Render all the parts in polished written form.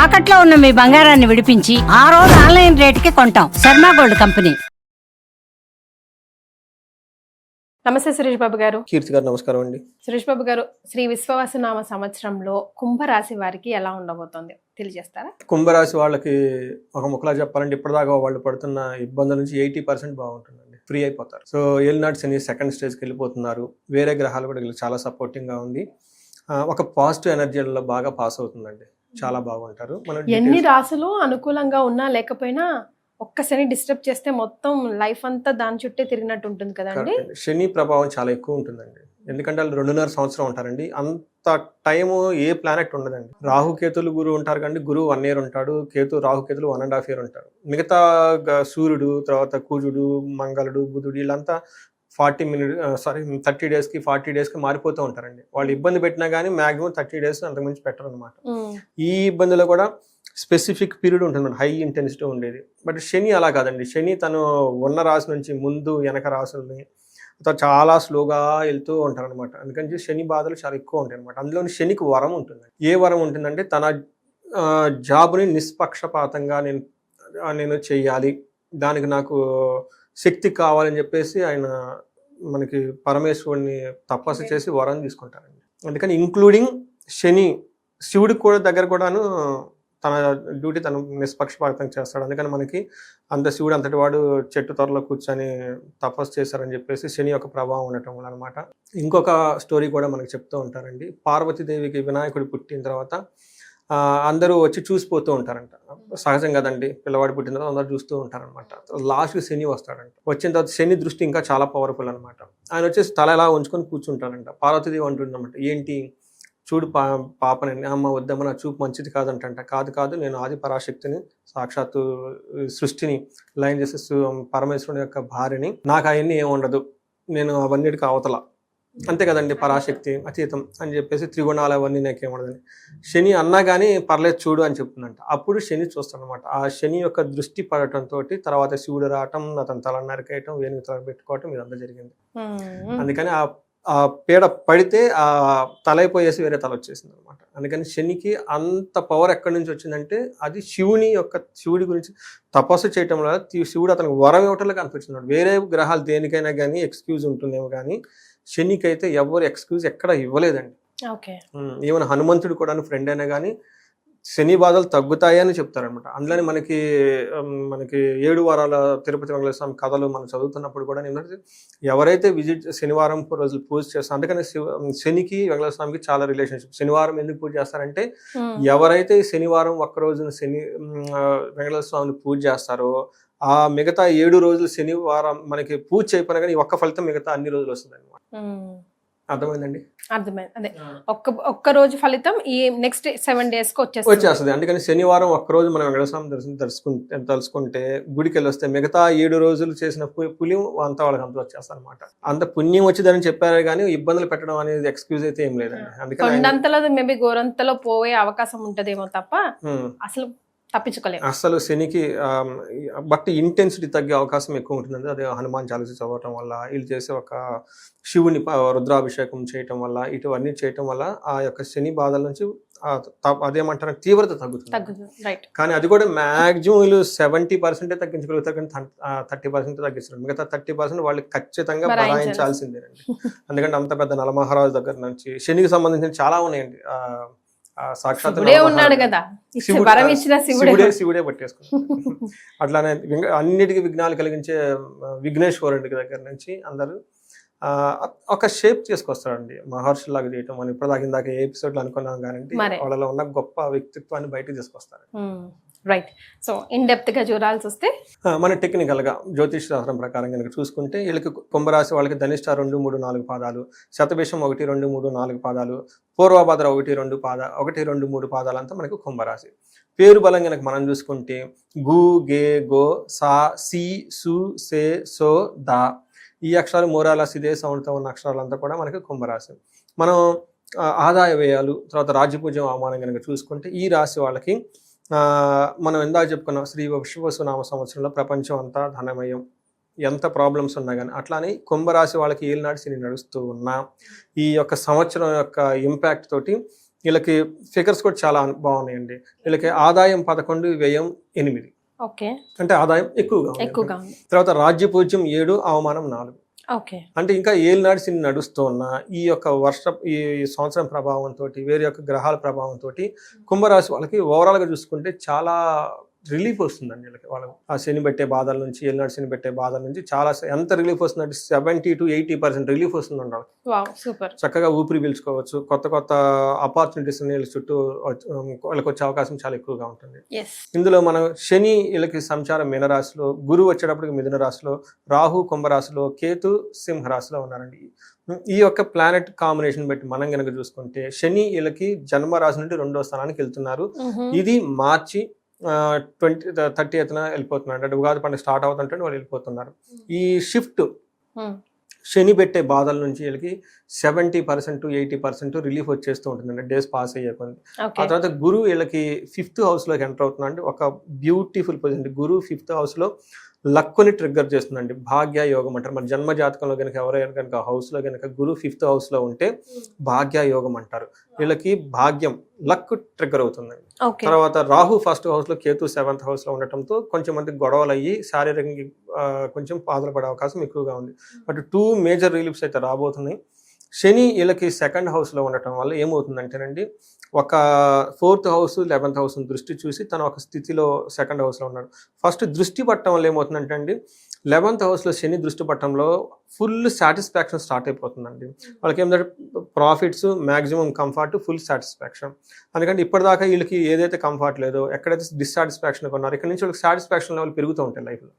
తాకట్లో ఉన్న మీ బంగారాన్ని విడిపించి ఆ రోజు ఆన్లైన్ రేటుకి కొంటాం. Sharma gold company. నమస్తే సురేష్ బాబు గారు. కీర్తి గారు నమస్కారం అండి. సురేష్ బాబు గారు, శ్రీ విశ్వవసునామ సంవత్సరంలో కుంభరాశి వారికి ఎలా ఉండబోతోంది తెలియజేస్తారా? కుంభరాశి వాళ్ళకి ఒక ముక్కలా చెప్పాలంటే ఇప్పటిదాకా వాళ్ళు పడుతున్న ఇబ్బందుల నుంచి 80% బాగుంటుందండి, ఫ్రీ అయిపోతారు. సో ఏలినాటి శని సెకండ్ స్టేజ్కి వెళ్ళిపోతున్నారు. వేరే గ్రహాలు కూడా వీళ్ళకి చాలా సపోర్టింగ్గా ఉంది. ఒక పాజిటివ్ ఎనర్జీలలో బాగా పాస్ అవుతుందండి, చాలా బాగుంటారు. ఎన్ని రాసులు అనుకూలంగా ఉన్నా లేకపోయినా ఒక్క శని డిస్టర్బ్ చేస్తే మొత్తం లైఫ్ అంతా దాని చుట్టే తిరిగినట్టు ఉంటుంది కదండి. శని ప్రభావం చాలా ఎక్కువ ఉంటుందండి, ఎందుకంటే వాళ్ళు 2.5 సంవత్సరం ఉంటారండి. అంత టైము ఏ ప్లానెట్ ఉండదండి. రాహుకేతులు గురువు ఉంటారు కానీ గురువు 1 year ఉంటాడు, రాహుకేతులు 1.5 year ఉంటారు. మిగతా సూర్యుడు, తర్వాత కుజుడు, మంగళుడు, బుధుడు వీళ్ళంతా 30 days కి 40 days కి మారిపోతూ ఉంటారండి. వాళ్ళు ఇబ్బంది పెట్టినా కానీ మాక్సిమం 30 days అంతకుమించి పెట్టరు అనమాట. ఈ ఇబ్బందిలో కూడా స్పెసిఫిక్ పీరియడ్ ఉంటుంది, హై ఇంటెన్సిటీ ఉండేది. బట్ శని అలా కాదండి. శని తను ఉన్న రాశి నుంచి ముందు వెనక రాసుల్ని చాలా స్లోగా వెళ్తూ ఉంటారు అనమాట. అందుకని శని బాధలు చాలా ఎక్కువ ఉంటాయి అనమాట. అందులో శనికి వరం ఉంటుంది. ఏ వరం ఉంటుందంటే తన జాబ్ని నిష్పక్షపాతంగా నేను చెయ్యాలి, దానికి నాకు శక్తి కావాలని చెప్పేసి ఆయన మనకి పరమేశ్వరుని తపస్సు చేసి వరం తీసుకుంటారండి. అందుకని ఇంక్లూడింగ్ శని, శివుడికి కూడా దగ్గర కూడాను తన డ్యూటీ తను నిష్పక్షపాతం చేస్తాడు. అందుకని మనకి అంత శివుడు అంతటి వాడు చెట్టు త్వరలో కూర్చొని తపస్సు చేశారని చెప్పేసి శని యొక్క ప్రభావం ఉండటం వల్ల అనమాట. ఇంకొక స్టోరీ కూడా మనకి చెప్తూ ఉంటారండి. పార్వతీదేవికి వినాయకుడు పుట్టిన తర్వాత అందరూ వచ్చి చూసిపోతూ ఉంటారంట. సహజం కదండి, పిల్లవాడు పుట్టిన తర్వాత అందరూ చూస్తూ ఉంటారనమాట. లాస్ట్ శని వస్తాడంట. వచ్చిన తర్వాత శని దృష్టి ఇంకా చాలా పవర్ఫుల్ అనమాట. ఆయన వచ్చేసి తల ఎలా ఉంచుకొని కూర్చుంటారంట. పార్వతీదేవి అంటుందన్నమాట, ఏంటి చూడు పాపనండి, అమ్మ వద్దమ్మ, నా చూపు మంచిది కాదంటంట. కాదు నేను ఆది పరాశక్తిని, సాక్షాత్తు సృష్టిని లైన్ చేసే పరమేశ్వరుని యొక్క భార్యని, నాకు అవన్నీ ఏముండదు, నేను అవన్నిటికీ అవతల, అంతే కదండి, పరాశక్తి అతీతం అని చెప్పేసి త్రిగుణాలు అవన్నీ నాకేముండదని. శని అన్నా కానీ పర్లేదు చూడు అని చెప్తుందంట. అప్పుడు శని చూస్తాడనమాట. ఆ శని యొక్క దృష్టి పడటంతో తర్వాత శివుడు రావటం, అతను తల నరికేయటం, వేణుగు తల పెట్టుకోవటం ఇదంతా జరిగింది. అందుకని ఆ పీడ పడితే ఆ తలైపోయేసి వేరే తల వచ్చేసింది అనమాట. అందుకని శనికి అంత పవర్ ఎక్కడి నుంచి వచ్చిందంటే అది శివుడి గురించి తపస్సు చేయటం వల్ల శివుడు అతనికి వరం ఇవ్వటంలో కనిపించినాడు. వేరే గ్రహాలు దేనికైనా కానీ ఎక్స్క్యూజ్ ఉంటుందేమో కానీ శనికి అయితే ఎవరు ఎక్స్క్యూజ్ ఎక్కడ ఇవ్వలేదండి. ఈవెన్ హనుమంతుడు కూడా ఫ్రెండ్ అయినా కానీ శని బాధలు తగ్గుతాయని చెప్తారనమాట. అందులోని మనకి 7 వారాల తిరుపతి వెంకటేశ్వర స్వామి కథలు మనం చదువుతున్నప్పుడు కూడా ఏంటంటే ఎవరైతే శనివారం రోజులు పూజ చేస్తారు, అందుకని శనికి వెంకటేశ్వర స్వామికి చాలా రిలేషన్షిప్. శనివారం ఎందుకు పూజ చేస్తారంటే ఎవరైతే శనివారం ఒక్క రోజున వెంకటేశ్వర స్వామిని పూజ చేస్తారో ఆ మిగతా 7 రోజులు శనివారం మనకి పూజ చేయకపోయినా కానీ ఒక్క ఫలితం మిగతా అన్ని రోజులు వస్తుంది అనమాట. అర్థమైందండి? అర్థమైంది. అదే ఒక్క రోజు ఫలితం ఈ నెక్స్ట్ 7 days కి వచ్చేస్తుంది. అందుకని శనివారం ఒక్కరోజు మనం వెంకటస్వామి తలుసుకుంటే గుడికి వెళ్ళి వస్తే మిగతా 7 రోజులు చేసిన పుణ్యం అంతా వాళ్ళకి అంత వచ్చేస్తారు అనమాట. అంత పుణ్యం వచ్చిందని చెప్పారు కానీ ఇబ్బందులు పెట్టడం అనేది ఎక్స్క్యూజ్ అయితే ఏం లేదండి. అందుకని మేబీ గోరంతలో పోయే అవకాశం ఉంటదేమో తప్ప అసలు తప్పించుకోలేదు. అసలు శనికి బట్ ఇంటెన్సిటీ తగ్గే అవకాశం ఎక్కువ ఉంటుందండి. అదే హనుమాన్ చాలీస చదవటం వల్ల, వీళ్ళు చేసే ఒక శివుని రుద్రాభిషేకం చేయటం వల్ల, ఇటువన్నీ చేయటం వల్ల ఆ యొక్క శని బాధల నుంచి అదేమంటారు తీవ్రత తగ్గుతుంది. కానీ అది కూడా మాక్సిమం వీళ్ళు 70% తగ్గించగలుగుతారు, కానీ 30% తగ్గిస్తారు. మిగతా 30% వాళ్ళు ఖచ్చితంగా భరాయించాల్సిందేనండి. ఎందుకంటే అంత పెద్ద నలమహారాజు దగ్గర నుంచి శనికి సంబంధించిన చాలా ఉన్నాయండి. సాక్షాత్ శివుడే పట్టేసుకున్నాడు. అట్లానే అన్నిటికీ విఘ్నాలు కలిగించే విఘ్నేశ్వరుడి దగ్గర నుంచి అందరూ ఒక షేప్ చేసుకొస్తాడండి. మహర్షులాగా చేయటం అని ఇప్పుడు ఇందాక ఏ ఎపిసోడ్ లో అనుకున్నాం కానీ వాళ్ళలో ఉన్న గొప్ప వ్యక్తిత్వాన్ని బయటకు తీసుకొస్తారు. రైట్. సో ఇన్ డెప్త్ గా చూడాల్సి వస్తే మన టెక్నికల్ గా జ్యోతిష్ శాస్త్రం ప్రకారం కనుక చూసుకుంటే వీళ్ళకి కుంభరాశి వాళ్ళకి ధనిష్ట 2, 3, 4 పాదాలు, శతభిషం 1, 2, 3, 4 పాదాలు, పూర్వభద్ర 1, 2, 3 పాదాలు అంతా మనకు కుంభరాశి. పేరు బలం కనుక మనం చూసుకుంటే గు, గే, గో, సా, సి, సు, సే, సో, దా ఈ అక్షరాలు మూరాల సిదే సౌండ్తో ఉన్న అక్షరాలంతా కూడా మనకి కుంభరాశి. మనం ఆదాయ వ్యయాలు, తర్వాత రాజ్యపూజ్యం, అవమానం కనుక చూసుకుంటే ఈ రాశి వాళ్ళకి మనం ఎందాక చెప్పుకున్నాం శ్రీ విశ్వవసునామ సంవత్సరంలో ప్రపంచం అంతా ధనమయం, ఎంత ప్రాబ్లమ్స్ ఉన్నా కానీ. అట్లానే కుంభరాశి వాళ్ళకి ఏలినాటి శని నడుస్తూ ఉన్నా ఈ యొక్క సంవత్సరం యొక్క ఇంపాక్ట్ తోటి వీళ్ళకి ఫిగర్స్ కూడా చాలా బాగున్నాయండి. వీళ్ళకి ఆదాయం 11, వ్యయం 8, ఓకే, అంటే ఆదాయం ఎక్కువగా ఎక్కువగా ఉంది. తర్వాత రాజ్యపూజ్యం 7, అవమానం 4. ఓకే, అంటే ఇంకా ఏలినాడు శని నడుస్తున్న ఈ యొక్క ఈ సంవత్సరం ప్రభావంతో, వేరే యొక్క గ్రహాల ప్రభావంతో కుంభరాశి వాళ్ళకి ఓవరాల్గా చూసుకుంటే చాలా రిలీఫ్ వస్తుందండి వీళ్ళకి. వాళ్ళకి ఆ శని పెట్టే బాధల నుంచి, ఏలినాడు శని పెట్టే బాధల నుంచి చాలా ఎంత రిలీఫ్ వస్తుందంటే 70 to 80% రిలీఫ్ వస్తుందండి వాళ్ళకి. Wow, super. చక్కగా ఊపిరి పీల్చుకోవచ్చు. కొత్త కొత్త ఆపర్చునిటీస్ వీళ్ళ చుట్టూ వాళ్ళకి వచ్చే అవకాశం చాలా ఎక్కువగా ఉంటుంది. ఇందులో మనం శని వీళ్ళకి సంచారం మీనరాశిలో, గురువు వచ్చేటప్పటికి మిథున రాశిలో, రాహు కుంభరాశిలో, కేతు సింహరాశిలో ఉన్నారండి. ఈ యొక్క ప్లానెట్ కాంబినేషన్ బట్టి మనం కనుక చూసుకుంటే శని వీళ్ళకి జన్మ రాశి నుండి 2వ స్థానానికి వెళ్తున్నారు. ఇది మార్చి 30th వెళ్ళిపోతున్నారు. అంటే ఉగాది పండుగ స్టార్ట్ అవుతుంటే వాళ్ళు వెళ్ళిపోతున్నారు. ఈ షిఫ్ట్ శని పెట్టే బాధల నుంచి వీళ్ళకి 70% to 80% రిలీఫ్ వచ్చేస్తూ ఉంటుందండి డేస్ పాస్ అయ్యే కొంది. ఆ తర్వాత గురువు వీళ్ళకి 5th హౌస్లోకి ఎంటర్ అవుతుంది. అంటే ఒక బ్యూటిఫుల్ పొజిషన్. గురువు 5th హౌస్లో లక్కుని ట్రిగ్గర్ చేస్తుందండి. భాగ్య యోగం అంటారు. మన జన్మ జాతకంలో కనుక ఎవరైనా కనుక హౌస్లో కనుక గురువు 5th హౌస్లో ఉంటే భాగ్య యోగం అంటారు. వీళ్ళకి భాగ్యం, లక్ ట్రిగ్గర్ అవుతుందండి. తర్వాత రాహు 1st హౌస్లో, కేతు 7th హౌస్లో ఉండటంతో కొంచెం మంది గొడవలు అయ్యి శారీరకంగా కొంచెం బాధలు పడే అవకాశం ఎక్కువగా ఉంది. బట్ 2 మేజర్ రిలీఫ్స్ అయితే రాబోతున్నాయి. శని వీళ్ళకి 2nd హౌస్లో ఉండటం వల్ల ఏమవుతుందంటేనండి, ఒక 4th హౌస్ 11th హౌస్ దృష్టి చూసి తను ఒక స్థితిలో 2nd హౌస్లో ఉన్నాడు. ఫస్ట్ దృష్టి పట్టడం వల్ల ఏమవుతుందంటే అండి, 11th హౌస్లో శని దృష్టి పట్టడంలో ఫుల్ సాటిస్ఫాక్షన్ స్టార్ట్ అయిపోతుందండి. వాళ్ళకి ఏమిటంటే profits, maximum comfort, full satisfaction. అందుకంటే ఇప్పటిదాకా వీళ్ళకి ఏదైతే కంఫర్ట్ లేదో, ఎక్కడైతే డిస్సాటిస్ఫాక్షన్ ఉన్నారో, ఇక్కడ నుంచి వాళ్ళకి సాటిస్ఫాక్షన్ లెవెల్ పెరుగుతూ ఉంటాయి లైఫ్లో.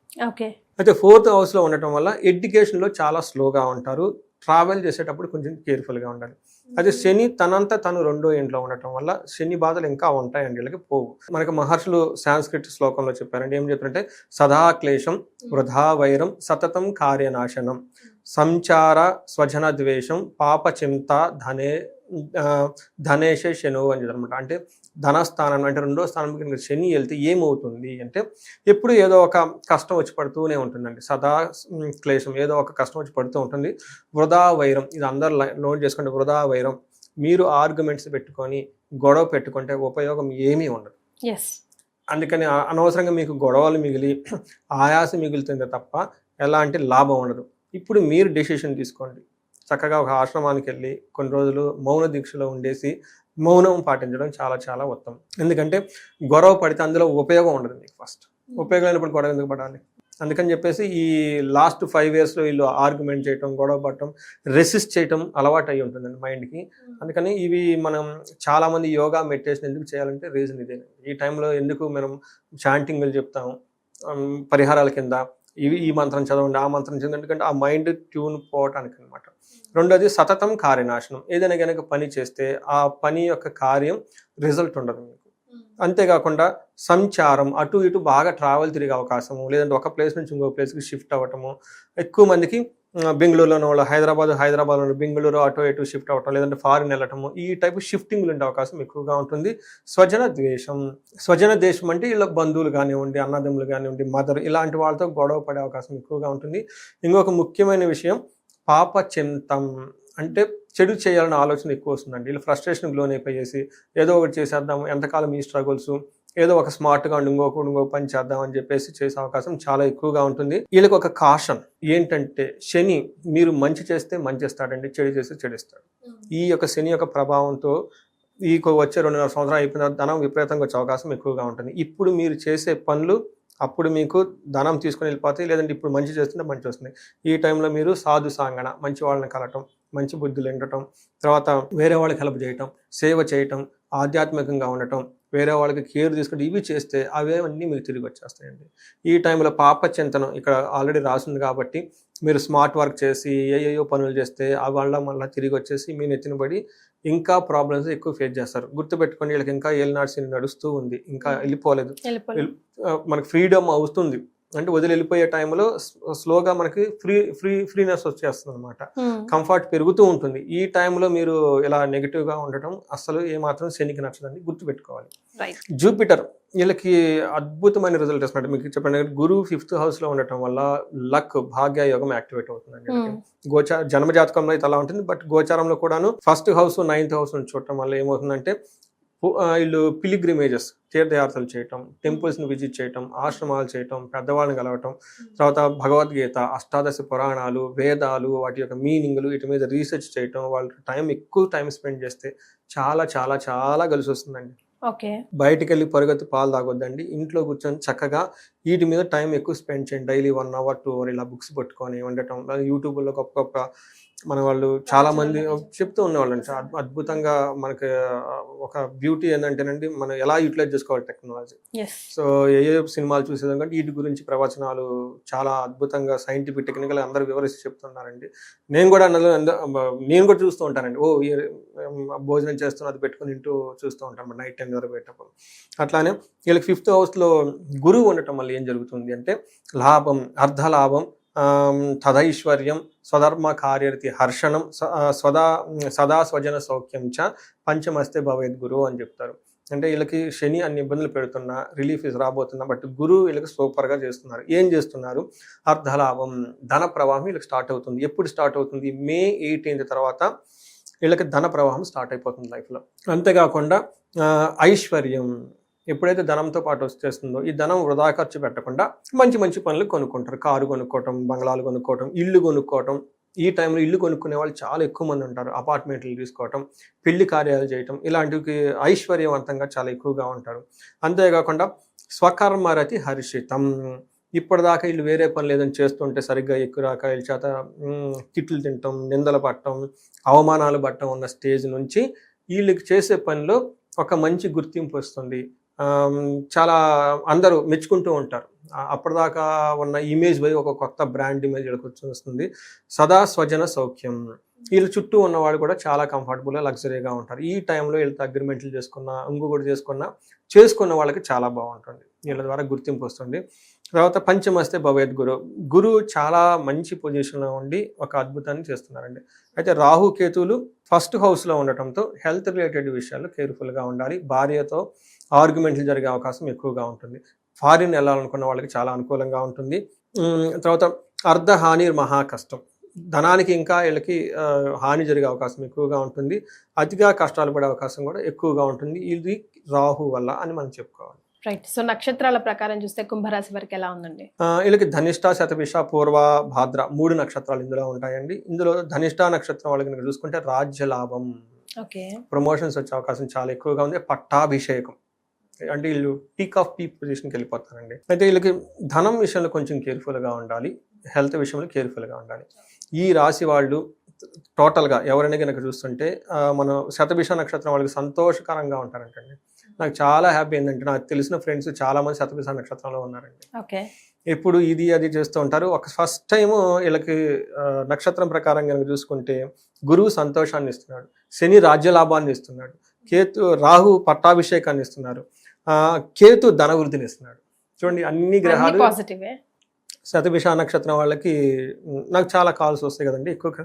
అయితే 4th హౌస్లో ఉండటం వల్ల ఎడ్యుకేషన్లో చాలా స్లోగా ఉంటారు. ట్రావెల్ చేసేటప్పుడు కొంచెం కేర్ఫుల్గా ఉండాలి. అదే శని తనంతా తను 2వ ఇంట్లో ఉండటం వల్ల శని బాధలు ఇంకా ఉంటాయండి, వీళ్ళకి పోవు. మనకు మహర్షులు సాంస్క్రిట్ శ్లోకంలో చెప్పారండి. ఏం చెప్పారంటే, సదా క్లేశం వృధా వైరం సతతం కార్యనాశనం సంచార స్వజన ద్వేషం పాప చింత ధనేశ శను అని చెప్పారనమాట. అంటే ధనస్థానం అంటే 2వ స్థానంకి శని వెళ్తే ఏమవుతుంది అంటే, ఎప్పుడు ఏదో ఒక కష్టం వచ్చి పడుతూనే ఉంటుందండి. సదా క్లేశం, ఏదో ఒక కష్టం వచ్చి పడుతూ ఉంటుంది. వృధా వైరం, ఇది అందరు నోట్ చేసుకోండి. వృధా వైరం, మీరు ఆర్గ్యుమెంట్స్ పెట్టుకొని గొడవ పెట్టుకుంటే ఉపయోగం ఏమీ ఉండదు. అందుకని అనవసరంగా మీకు గొడవలు మిగిలి ఆయాసం మిగులుతుంది తప్ప ఎలాంటి లాభం ఉండదు. ఇప్పుడు మీరు డెసిషన్ తీసుకోండి. చక్కగా ఒక ఆశ్రమానికి వెళ్ళి కొన్ని రోజులు మౌన దీక్షలో ఉండేసి మౌనం పాటించడం చాలా చాలా ఉత్తమం. ఎందుకంటే గొడవ పడితే అందులో ఉపయోగం ఉండదు మీకు. ఫస్ట్ ఉపయోగం లేనప్పుడు గొడవ ఎందుకు పడాలి? అందుకని చెప్పేసి ఈ లాస్ట్ 5 yearsలో వీళ్ళు ఆర్గ్యుమెంట్ చేయటం, గొడవ పడటం, రెసిస్ట్ చేయటం అలవాటు అయి ఉంటుందండి మైండ్కి. అందుకని ఇవి మనం చాలామంది యోగా, మెడిటేషన్ ఎందుకు చేయాలంటే రీజన్ ఇదే. ఈ టైంలో ఎందుకు మనం చాంటింగ్లు చెప్తాము పరిహారాల కింద, ఈ మంత్రం చదవండి, ఆ మంత్రం చదవండి, ఎందుకంటే ఆ మైండ్ ట్యూన్ పోవటానికి అనమాట. రెండోది సతతం కార్యనాశనం. ఏదైనా కనుక పని చేస్తే ఆ పని యొక్క కార్యం రిజల్ట్ ఉండదు మీకు. అంతేకాకుండా సంచారం, అటు ఇటు బాగా ట్రావెల్ తిరిగే అవకాశము, లేదంటే ఒక ప్లేస్ నుంచి ఇంకో ప్లేస్కి షిఫ్ట్ అవ్వటము. ఎక్కువ మందికి బెంగళూరులోనో వాళ్ళు హైదరాబాద్లో బెంగళూరు అటు ఇటు షిఫ్ట్ అవ్వటం, లేదంటే ఫారిన్ వెళ్ళటము, ఈ టైపు షిఫ్టింగ్లు ఉండే అవకాశం ఎక్కువగా ఉంటుంది. స్వజన ద్వేషం, స్వజన ద్వేషం అంటే వీళ్ళ బంధువులు కానివ్వండి, అన్నదమ్ములు కానివ్వండి, మదర్, ఇలాంటి వాళ్ళతో గొడవ పడే అవకాశం ఎక్కువగా ఉంటుంది. ఇంకొక ముఖ్యమైన విషయం పాప చింతం, అంటే చెడు చేయాలన్న ఆలోచన ఎక్కువ వస్తుందండి. వీళ్ళు ఫ్రస్ట్రేషన్కి లోన్ అయిపోయేసి ఏదో ఒకటి చేసేద్దాం, ఎంతకాలం ఈ స్ట్రగుల్స్, ఏదో ఒక స్మార్ట్గా ఉండి ఇంకో పని చేద్దాం అని చెప్పేసి చేసే అవకాశం చాలా ఎక్కువగా ఉంటుంది. వీళ్ళకి ఒక కాషన్ ఏంటంటే, శని మీరు మంచి చేస్తే మంచి ఇస్తాడండి, చెడు చేస్తే చెడిస్తాడు. ఈ యొక్క శని యొక్క ప్రభావంతో ఈ వచ్చే 2.5 సంవత్సరాలు అయిపోయిన తర్వాత ధనం విపరీతంగా వచ్చే అవకాశం ఎక్కువగా ఉంటుంది. ఇప్పుడు మీరు చేసే పనులు అప్పుడు మీకు ధనం తీసుకుని వెళ్ళిపోతాయి, లేదంటే ఇప్పుడు మంచి చేస్తుంటే మంచి వస్తుంది. ఈ టైంలో మీరు సాధు సాంగణ, మంచి వాళ్ళని కలటం, మంచి బుద్ధులు ఎండటం, తర్వాత వేరే వాళ్ళకి హెల్ప్ చేయటం, సేవ చేయటం, ఆధ్యాత్మికంగా ఉండటం, వేరే వాళ్ళకి కేర్ తీసుకుంటే ఇవి చేస్తే అవన్నీ మీకు తిరిగి వచ్చేస్తాయండి. ఈ టైంలో పాప చింతనం ఇక్కడ ఆల్రెడీ రాసింది కాబట్టి మీరు స్మార్ట్ వర్క్ చేసి ఏయో పనులు చేస్తే ఆ వాళ్ళ మళ్ళీ తిరిగి వచ్చేసి మీ నెత్తిన పడి ఇంకా ప్రాబ్లమ్స్ ఎక్కువ ఫేస్ చేస్తారు. గుర్తుపెట్టుకోండి, వీళ్ళకి ఇంకా ఏలినాడు శని నడుస్తూ ఉంది, ఇంకా వెళ్ళిపోలేదు. మనకి ఫ్రీడమ్ అవుతుంది అంటే వదిలి వెళ్ళిపోయే టైంలో స్లోగా మనకి ఫ్రీనెస్ వచ్చేస్తుంది అనమాట. కంఫర్ట్ పెరుగుతూ ఉంటుంది. ఈ టైంలో మీరు ఇలా నెగిటివ్గా ఉండటం అసలు ఏమాత్రం శనికి నచ్చదని గుర్తుపెట్టుకోవాలి. జూపిటర్ వీళ్ళకి అద్భుతమైన రిజల్ట్ వస్తున్నట్టు మీకు చెప్పండి. గురువు 5th house లో ఉండటం వల్ల లక్ భాగ్య యోగం యాక్టివేట్ అవుతుందండి. జన్మ జాతకంలో అయితే అలా ఉంటుంది, బట్ గోచారంలో కూడాను 1st house 9th house నుంచి చూడటం వల్ల ఏమవుతుందంటే వీళ్ళు పిలిగ్రిమేజెస్, తీర్థయాత్రలు చేయటం, టెంపుల్స్ని విజిట్ చేయటం, ఆశ్రమాలు చేయటం, పెద్దవాళ్ళని కలవటం, తర్వాత భగవద్గీత, అష్టాదశ పురాణాలు, వేదాలు, వాటి యొక్క మీనింగ్లు వీటి మీద రీసెర్చ్ చేయటం, వాళ్ళకి ఎక్కువ టైం స్పెండ్ చేస్తే చాలా చాలా చాలా కలిసి వస్తుందండి. ఓకే, బయటికి వెళ్ళి పరిగెత్తి పాలు తాగొద్దండి, ఇంట్లో కూర్చొని చక్కగా వీటి మీద టైం ఎక్కువ స్పెండ్ చేయండి. డైలీ 1 hour 2 hours ఇలా బుక్స్ పట్టుకొని ఉండటం, యూట్యూబ్లో గొప్ప గొప్ప మన వాళ్ళు చాలా మంది చెప్తూ ఉన్నవాళ్ళండి. అద్భుతంగా మనకి ఒక బ్యూటీ ఏంటంటేనండి, మనం ఎలా యూటిలైజ్ చేసుకోవాలి టెక్నాలజీ. సో ఏ సినిమాలు చూసేదాం వీటి గురించి ప్రవచనాలు చాలా అద్భుతంగా సైంటిఫిక్ టెక్నికల్ అందరూ వివరిస్తూ చెప్తున్నారండి. నేను కూడా చూస్తూ ఉంటానండి. భోజనం చేస్తున్నా అది పెట్టుకుని ఇంటూ చూస్తూ ఉంటాను నైట్ 10 వరకు పెట్టినప్పుడు. అట్లానే వీళ్ళకి 5th house గురువు ఉండటం వల్ల ఏం జరుగుతుంది అంటే లాభం, అర్ధలాభం, తదైశ్వర్యం, స్వధర్మ కార్యరితి హర్షణం, సదా స్వజన సౌఖ్యం చ పంచమస్తే భవేద్ గురువు అని చెప్తారు. అంటే వీళ్ళకి శని అన్ని ఇబ్బందులు పెడుతున్నా రిలీఫ్ రాబోతున్నా, బట్ గురువు వీళ్ళకి సూపర్గా చేస్తున్నారు. ఏం చేస్తున్నారు? అర్ధలాభం, ధన ప్రవాహం వీళ్ళకి స్టార్ట్ అవుతుంది. ఎప్పుడు స్టార్ట్ అవుతుంది? May 18th తర్వాత వీళ్ళకి ధన ప్రవాహం స్టార్ట్ అయిపోతుంది లైఫ్లో. అంతేకాకుండా ఐశ్వర్యం, ఎప్పుడైతే ధనంతో పాటు వచ్చేస్తుందో ఈ ధనం వృధా ఖర్చు పెట్టకుండా మంచి మంచి పనులు కొనుక్కుంటారు. కారు కొనుక్కోవటం, బంగ్లాలు కొనుక్కోవటం, ఇల్లు కొనుక్కోవటం. ఈ టైంలో ఇల్లు కొనుక్కునే వాళ్ళు చాలా ఎక్కువ మంది ఉంటారు. అపార్ట్మెంట్లు తీసుకోవటం, పెళ్లి కార్యాలు చేయటం, ఇలాంటివి ఐశ్వర్యవంతంగా చాలా ఎక్కువగా ఉంటారు. అంతేకాకుండా స్వకర్మరతి హర్షితం, ఇప్పటిదాకా వీళ్ళు వేరే పని లేదని చేస్తుంటే సరిగ్గా ఎక్కురాక వీళ్ళ చేత తిట్లు తినటం, నిందలు పట్టడం, అవమానాలు పట్టడం ఉన్న స్టేజ్ నుంచి వీళ్ళకి చేసే పనిలో ఒక మంచి గుర్తింపు వస్తుంది. చాలా అందరూ మెచ్చుకుంటూ ఉంటారు. అప్పటిదాకా ఉన్న ఇమేజ్ పోయి ఒక కొత్త బ్రాండ్ ఇమేజ్ వస్తుంది. సదా స్వజన సౌఖ్యం, వీళ్ళ చుట్టూ ఉన్నవాళ్ళు కూడా చాలా కంఫర్టబుల్గా లగ్జరీగా ఉంటారు. ఈ టైంలో వీళ్ళతో అగ్రిమెంట్లు ఇంకొకటి చేసుకున్న వాళ్ళకి చాలా బాగుంటుంది. వీళ్ళ ద్వారా గుర్తింపు వస్తుంది. తర్వాత పంచమస్తే భవేద్ గురువు చాలా మంచి పొజిషన్లో ఉండి ఒక అద్భుతాన్ని చేస్తున్నారండి. అయితే రాహు కేతువులు 1st house ఉండటంతో హెల్త్ రిలేటెడ్ విషయాల్లో కేర్ఫుల్గా ఉండాలి. భార్యతో ఆర్గ్యుమెంట్లు జరిగే అవకాశం ఎక్కువగా ఉంటుంది. ఫారిన్ వెళ్ళాలనుకున్న వాళ్ళకి చాలా అనుకూలంగా ఉంటుంది. తర్వాత అర్ధ హాని మహా కష్టం, ధనానికి ఇంకా వీళ్ళకి హాని జరిగే అవకాశం ఎక్కువగా ఉంటుంది. అతిగా కష్టాలు పడే అవకాశం కూడా ఎక్కువగా ఉంటుంది. ఇది రాహు వల్ల అని మనం చెప్పుకోవాలి. రైట్. సో నక్షత్రాల ప్రకారం చూస్తే కుంభరాశి వారికి ఎలా ఉందండి? వీళ్ళకి ధనిష్ట, శతభిష, పూర్వ, భాద్ర 3 నక్షత్రాలు ఇందులో ఉంటాయండి. ఇందులో ధనిష్ట నక్షత్రం వాళ్ళకి కనుక చూసుకుంటే రాజ్య లాభం, ప్రమోషన్స్ వచ్చే అవకాశం చాలా ఎక్కువగా ఉంది. పట్టాభిషేకం అంటే వీళ్ళు పీక్ ఆఫ్ పీక్ పొజిషన్కి వెళ్ళిపోతారండి. అయితే వీళ్ళకి ధనం విషయంలో కొంచెం కేర్ఫుల్గా ఉండాలి, హెల్త్ విషయంలో కేర్ఫుల్గా ఉండాలి. ఈ రాశి వాళ్ళు టోటల్గా ఎవరైనా కనుక చూస్తుంటే మనం శతభిష నక్షత్రం వాళ్ళకి సంతోషకరంగా ఉంటారంటండి. నాకు చాలా హ్యాపీ ఏంటంటే నాకు తెలిసిన ఫ్రెండ్స్ చాలా మంది శతభిష నక్షత్రంలో ఉన్నారండి. ఎప్పుడు ఇది అది చేస్తూ ఉంటారు. ఫస్ట్ టైం వీళ్ళకి నక్షత్రం ప్రకారం కనుక చూసుకుంటే గురువు సంతోషాన్ని ఇస్తున్నాడు, శని రాజ్య లాభాన్ని ఇస్తున్నాడు, రాహు పట్టాభిషేకాన్ని ఇస్తున్నారు, కేతు ధనవృద్ధిని ఇస్తున్నాడు. చూడండి అన్ని గ్రహాలు పాజిటివే. శతభిష నక్షత్రం వాళ్ళకి నాకు చాలా కాల్స్ వస్తాయి కదండి. ఎక్కువ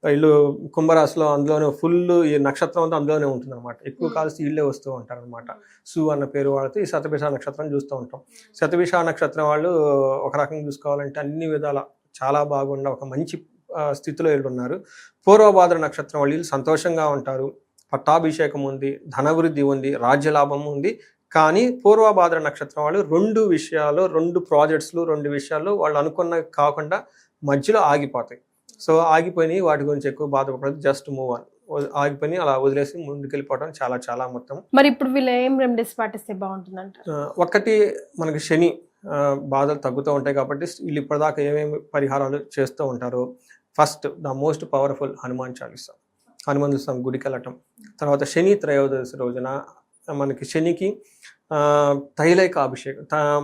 వీళ్ళు కుంభరాశిలో అందులోనే ఫుల్ ఈ నక్షత్రం అంతా అందులోనే ఉంటుంది అనమాట. ఎక్కువ కాల్స్ వీళ్ళే వస్తూ ఉంటారు అనమాట. సు అన్న పేరు వాడితే ఈ శతభిష నక్షత్రం చూస్తూ ఉంటాం. శతభిష నక్షత్రం వాళ్ళు ఒక రకంగా చూసుకోవాలంటే అన్ని విధాల చాలా బాగుండా ఒక మంచి స్థితిలో వీళ్ళు ఉన్నారు. పూర్వభాద్ర నక్షత్రం వాళ్ళు సంతోషంగా ఉంటారు, పట్టాభిషేకం ఉంది, ధనవృద్ధి ఉంది, రాజ్యలాభం ఉంది. కానీ పూర్వభాద్ర నక్షత్రం వాళ్ళు 2 విషయాలు, 2 ప్రాజెక్ట్స్లు, 2 విషయాల్లో వాళ్ళు అనుకున్న కాకుండా మధ్యలో ఆగిపోతాయి. సో ఆగిపోయి వాటి గురించి ఎక్కువ బాధపడదు, జస్ట్ మూవ్ ఆన్, ఆగిపోయి అలా వదిలేసి ముందుకెళ్ళిపోవడం చాలా చాలా మొత్తం. మరి ఇప్పుడు వీళ్ళు ఏం రెమెడీస్ పాటిస్తే బాగుంటుందంట? ఒకటి మనకి శని బాధలు తగ్గుతూ ఉంటాయి కాబట్టి వీళ్ళు ఇప్పటిదాకా ఏమేమి పరిహారాలు చేస్తూ ఉంటారో, first the most powerful Hanuman Chalisa, హనుమంతుడి స్వామి గుడికి వెళ్ళటం. తర్వాత శని త్రయోదశి రోజున మనకి శనికి తైలైక అభిషేకం,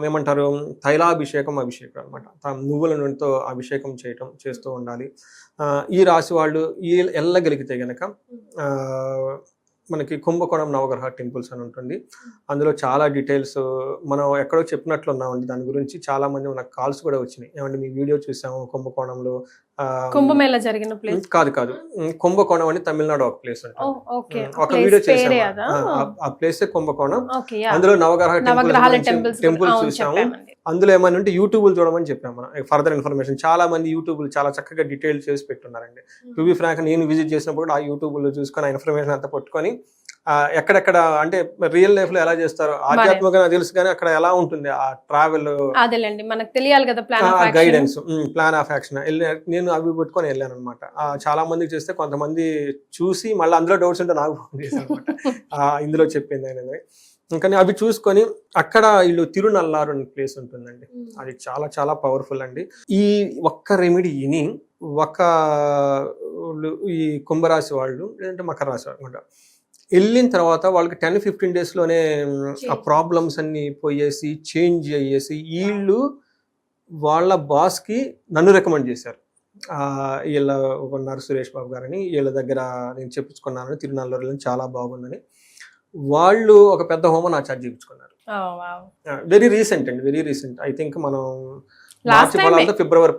ఏమంటారు తైలాభిషేకం అనమాట. నువ్వుల నూనెతో అభిషేకం చేస్తూ ఉండాలి. ఈ రాశి వాళ్ళు ఎల్లగలిగితే గనక మనకి కుంభకోణం నవగ్రహ టెంపుల్స్ అని ఉంటుంది. అందులో చాలా డీటెయిల్స్ మనం ఎక్కడో చెప్పినట్లు ఉన్నామండి. దాని గురించి చాలా మంది మనకు కాల్స్ కూడా వచ్చినాయి. ఏమంటే మీ వీడియో చూసాము కుంభకోణంలో. కుంభమేళ జరిగిన ప్లేస్ కాదు కుంభకోణం అని తమిళనాడు ఒక ప్లేస్ ఉంటుంది. ఒక వీడియో చేసాము. ఆ ప్లేస్ కుంభకోణం. అందులో నవగ్రహాల టెంపుల్స్ చూసాము. అందులో ఏమైనా ఉంటే యూట్యూబ్ చూడమని చెప్పాము మనం. ఫర్దర్ ఇన్ఫర్మేషన్ చాలా మంది యూట్యూబ్ చాలా చక్కగా డీటెయిల్ చేసి పెట్టున్నారండి. టు బి ఫ్రాంక్ నేను విజిట్ చేసినప్పుడు ఆ యూట్యూబ్ లో చూసుకొని ఆ ఇన్ఫర్మేషన్ అంతా పట్టుకొని ఎక్కడెక్కడ అంటే రియల్ లైఫ్ లో ఎలా చేస్తారు ఆధ్యాత్మికంగా తెలుసు కానీ అక్కడ ఎలా ఉంటుంది ఆ ట్రావెల్ అదేలేండి మనకు తెలియాలి కదా గైడెన్స్ ప్లాన్ ఆఫ్ యాక్షన్ నేను అవి పెట్టుకొని వెళ్ళాను అనమాట. చాలా మందికి చేస్తే కొంతమంది చూసి మళ్ళీ అందులో డౌట్స్ ఉంటే నాకు ఫోన్ చేశాను అనమాట ఇందులో చెప్పింది అనేది. కానీ అవి చూసుకొని అక్కడ వీళ్ళు తిరునల్లారు అనే ప్లేస్ ఉంటుందండి. అది చాలా చాలా పవర్ఫుల్ అండి. ఈ ఒక్క రెమెడీ విని ఈ కుంభరాశి వాళ్ళు లేదంటే మకర రాశి వాళ్ళు వెళ్ళిన తర్వాత వాళ్ళకి 10-15 డేస్లోనే ఆ ప్రాబ్లమ్స్ అన్ని పోయేసి చేంజ్ అయ్యేసి వీళ్ళు వాళ్ళ బాస్కి నన్ను రికమెండ్ చేశారు. వీళ్ళ ఉన్నారు సురేష్ బాబు గారని, వీళ్ళ దగ్గర నేను చెప్పించుకున్నాను తిరునల్లూరులో చాలా బాగుందని. వాళ్ళు ఒక పెద్ద హోమం నా చార్జ్ చేయించుకున్నారు. వెరీ రీసెంట్ అండి, వెరీ రీసెంట్. ఐ థింక్ మనం మార్చి ఫలాలతో ఫిబ్రవరి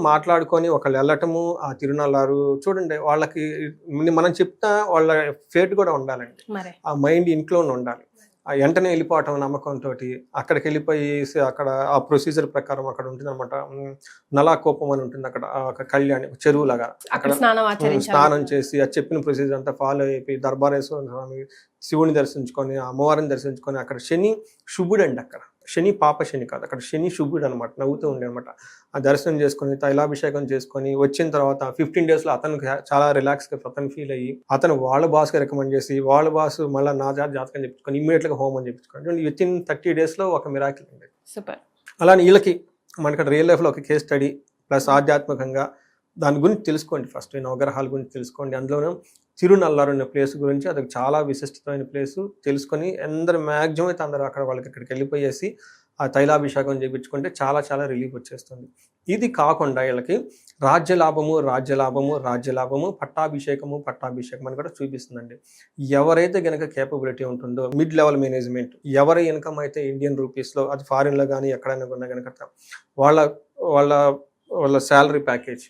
మాట్లాడుకొని ఒకళ్ళు వెళ్ళటము ఆ తిరునల్లారు చూడండి. వాళ్ళకి మనం చెప్తా వాళ్ళ ఫేట్ కూడా ఉండాలండి. ఆ మైండ్ ఇంట్లోనే ఉండాలి. వెంటనే వెళ్ళిపోవటం నమ్మకంతో అక్కడికి వెళ్ళిపోయి అక్కడ ఆ ప్రొసీజర్ ప్రకారం అక్కడ ఉంటుంది అనమాట. నలాకోపం అని ఉంటుంది అక్కడ కళ్యాణి చెరువులాగా అక్కడ స్నానం చేసి ఆ చెప్పిన ప్రొసీజర్ అంతా ఫాలో అయిపోయి దర్బారేశ్వర స్వామి శివుని దర్శించుకొని అమ్మవారిని దర్శించుకొని అక్కడ శని శుభుడు అండి. అక్కడ శని పాప శని కాదు, అక్కడ శని శుభుడు అనమాట. నవ్వుతూ ఉండే అనమాట. ఆ దర్శనం చేసుకొని తైలాభిషేకం చేసుకొని వచ్చిన తర్వాత 15 డేస్లో అతనికి చాలా రిలాక్స్గా అతను ఫీల్ అయ్యి అతను వాళ్ళ బాస్కి రికమెండ్ చేసి వాళ్ళ బాస్ మళ్ళీ నా జాతకం చెప్పించుకొని ఇమ్మీడియట్గా హోమం చెప్పించుకోండి. వితిన్ 30 డేస్లో ఒక మిరాకిల్ ఉంది. సూపర్. అలానే వీళ్ళకి మనకి రియల్ లైఫ్లో ఒక కేస్ స్టడీ ప్లస్ ఆధ్యాత్మికంగా దాని గురించి తెలుసుకోండి. ఫస్ట్ నవగ్రహాల గురించి తెలుసుకోండి. అందులోనూ తిరునల్లారు అనే ప్లేస్ గురించి అది చాలా విశిష్టమైన ప్లేసు తెలుసుకొని అందరు మ్యాక్సిమం అయితే అందరూ వాళ్ళకి ఇక్కడికి వెళ్ళిపోయేసి ఆ తైలాభిషేకం చేయించుకుంటే చాలా చాలా రిలీఫ్ వచ్చేస్తుంది. ఇది కాకుండా వీళ్ళకి రాజ్యలాభము పట్టాభిషేకము అని కూడా చూపిస్తుందండి. ఎవరైతే గనక కేపబిలిటీ ఉంటుందో మిడ్ లెవెల్ మేనేజ్మెంట్, ఎవరి ఇన్కమ్ అయితే ఇండియన్ రూపీస్లో అది ఫారిన్లో కానీ ఎక్కడైనా కొన్నా కనుక వాళ్ళ శాలరీ ప్యాకేజ్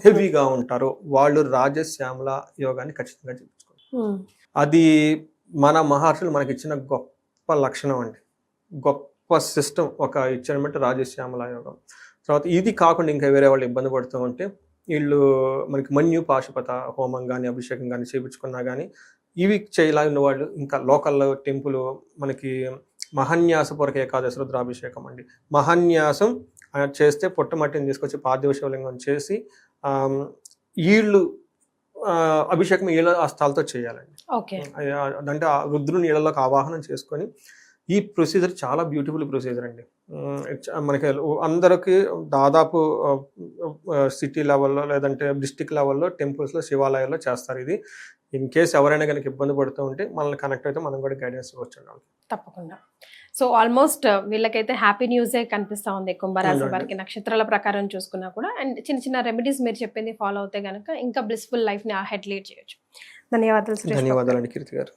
హెవీగా ఉంటారు వాళ్ళు రాజశ్యామల యోగాన్ని ఖచ్చితంగా చేయించుకోవాలి. అది మన మహర్షులు మనకి ఇచ్చిన గొప్ప లక్షణం అండి, గొప్ప సిస్టమ్ ఒక ఇచ్చారన్నమాట రాజశ్యామల యోగం. తర్వాత ఇది కాకుండా ఇంకా వేరే వాళ్ళు ఇబ్బంది పడుతూ ఉంటే వీళ్ళు మనకి మన్యు పాశుపత హోమం కానీ అభిషేకం కానీ చేయించుకున్నా కానీ ఇవి చేయలేని వాళ్ళు ఇంకా లోకల్లో టెంపుల్ మనకి మహాన్యాసపూర్వక ఏకాదశి రుద్రాభిషేకం అండి. మహాన్యాసం చేస్తే పుట్టమట్టిని తీసుకొచ్చి పార్థివ శివలింగం చేసి వీళ్ళు అభిషేకం ఈళ్ళ హస్తాలతో చేయాలండి. అంటే ఆ రుద్రుని నీళ్ళలోకి ఆవాహనం చేసుకొని ఈ ప్రొసీజర్ చాలా బ్యూటిఫుల్ ప్రొసీజర్ అండి. మనకి అందరికి దాదాపు సిటీ లెవెల్లో లేదంటే డిస్టిక్ లెవెల్లో టెంపుల్స్లో శివాలయాల్లో చేస్తారు. ఇది ఇన్ కేస్ ఎవరైనా కనుక ఇబ్బంది పడుతూ ఉంటే మనల్ని కనెక్ట్ అయితే మనం కూడా గైడెన్స్ ఇవ్వచ్చు. తప్పకుండా. సో ఆల్మోస్ట్ వీళ్ళకైతే హ్యాపీ న్యూసే కనిపిస్తూ ఉంది కుంభరాశి వారికి నక్షత్రాల ప్రకారం చూసుకున్నా కూడా. అండ్ చిన్న చిన్న రెమెడీస్ మీరు చెప్పింది ఫాలో అవుతే కనుక ఇంకా బ్లిస్ఫుల్ లైఫ్ని హెడ్ లీడ్ చేయొచ్చు. ధన్యవాదాలు. ధన్యవాదాలండి కీర్తి గారు.